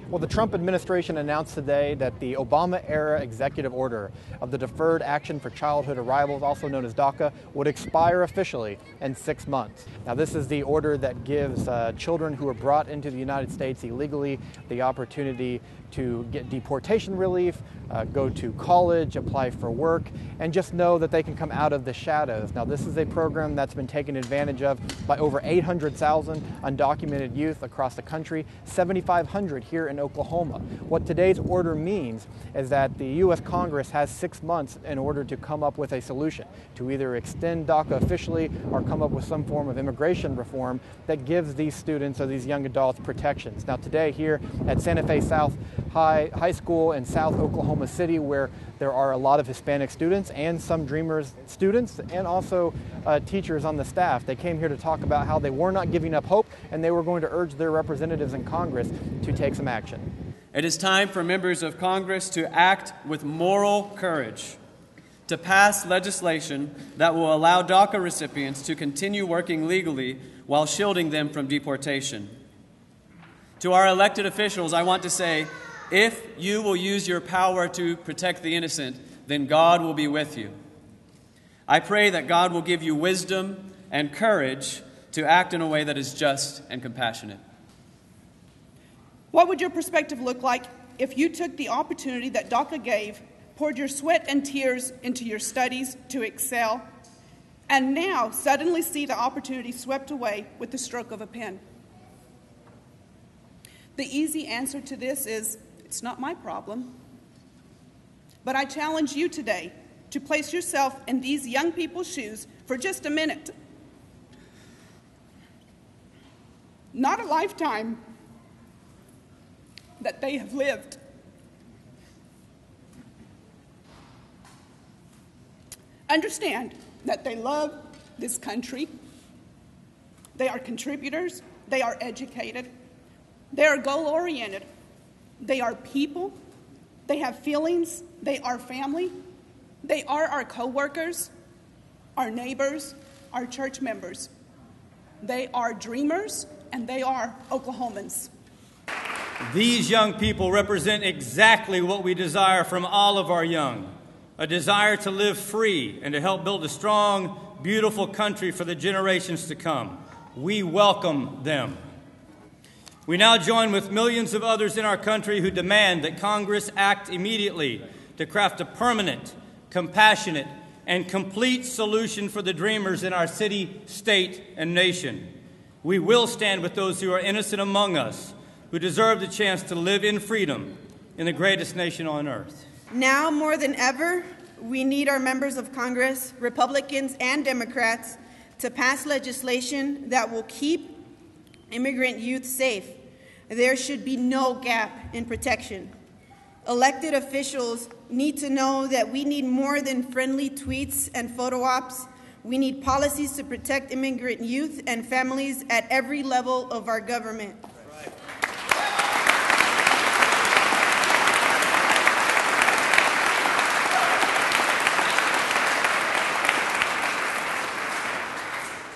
Well, the Trump administration announced today that the Obama-era executive order of the Deferred Action for Childhood Arrivals, also known as DACA, would expire officially in 6 months. Now, this is the order that gives children who are brought into the United States illegally the opportunity to get deportation relief, go to college, apply for work, and just know that they can come out of the shadows. Now, this is a program that's been taken advantage of by over 800,000 undocumented youth across the country, 7,500 here in Oklahoma. What today's order means is that the U.S. Congress has 6 months in order to come up with a solution to either extend DACA officially or come up with some form of immigration reform that gives these students or these young adults protections. Now, today here at Santa Fe South High School in South Oklahoma City, where there are a lot of Hispanic students and some Dreamers students and also teachers on the staff. They came here to talk about how they were not giving up hope and they were going to urge their representatives in Congress to take some action. It is time for members of Congress to act with moral courage, to pass legislation that will allow DACA recipients to continue working legally while shielding them from deportation. To our elected officials, I want to say, if you will use your power to protect the innocent, then God will be with you. I pray that God will give you wisdom and courage to act in a way that is just and compassionate. What would your perspective look like if you took the opportunity that DACA gave, poured your sweat and tears into your studies to excel, and now suddenly see the opportunity swept away with the stroke of a pen? The easy answer to this is, it's not my problem. But I challenge you today to place yourself in these young people's shoes for just a minute. Not a lifetime that they have lived. Understand that they love this country. They are contributors. They are educated. They are goal-oriented. They are people. They have feelings. They are family. They are our co-workers, our neighbors, our church members. They are dreamers, and they are Oklahomans. These young people represent exactly what we desire from all of our young, a desire to live free and to help build a strong, beautiful country for the generations to come. We welcome them. We now join with millions of others in our country who demand that Congress act immediately to craft a permanent, compassionate, and complete solution for the dreamers in our city, state, and nation. We will stand with those who are innocent among us, who deserve the chance to live in freedom in the greatest nation on earth. Now more than ever, we need our members of Congress, Republicans and Democrats, to pass legislation that will keep immigrant youth safe. There should be no gap in protection. Elected officials need to know that we need more than friendly tweets and photo ops. We need policies to protect immigrant youth and families at every level of our government.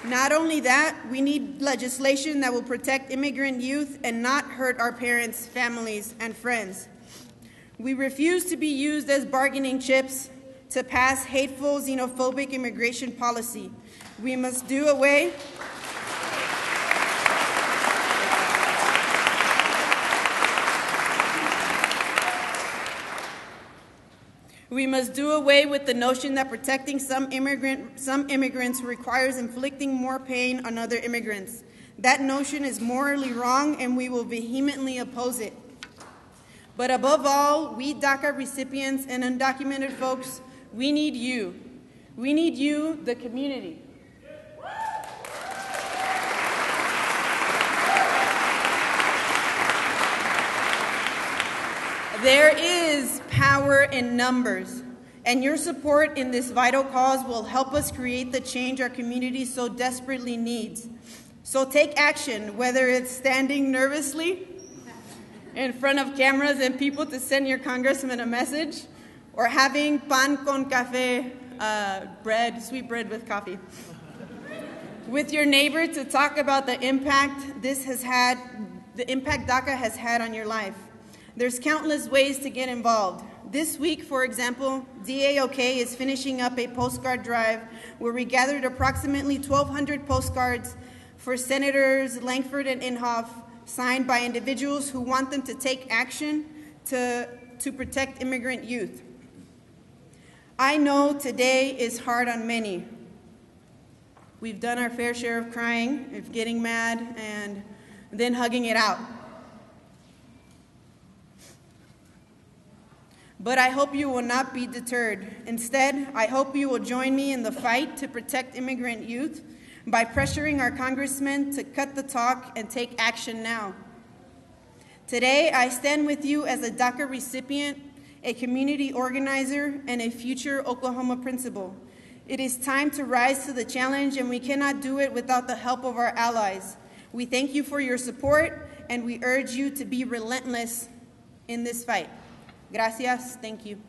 Not only that, we need legislation that will protect immigrant youth and not hurt our parents, families, and friends. We refuse to be used as bargaining chips to pass hateful, xenophobic immigration policy. We must do away with the notion that protecting some immigrants requires inflicting more pain on other immigrants. That notion is morally wrong, and we will vehemently oppose it. But above all, we DACA recipients and undocumented folks, we need you. We need you, the community. There is power in numbers, and your support in this vital cause will help us create the change our community so desperately needs. So take action, whether it's standing nervously in front of cameras and people to send your congressman a message, or having pan con café, bread, sweet bread with coffee, with your neighbor to talk about the impact DACA has had on your life. There's countless ways to get involved. This week, for example, DACA is finishing up a postcard drive where we gathered approximately 1,200 postcards for Senators Langford and Inhofe, signed by individuals who want them to take action to protect immigrant youth. I know today is hard on many. We've done our fair share of crying, of getting mad, and then hugging it out. But I hope you will not be deterred. Instead, I hope you will join me in the fight to protect immigrant youth by pressuring our congressmen to cut the talk and take action now. Today, I stand with you as a DACA recipient, a community organizer, and a future Oklahoma principal. It is time to rise to the challenge, and we cannot do it without the help of our allies. We thank you for your support, and we urge you to be relentless in this fight. Gracias. Thank you.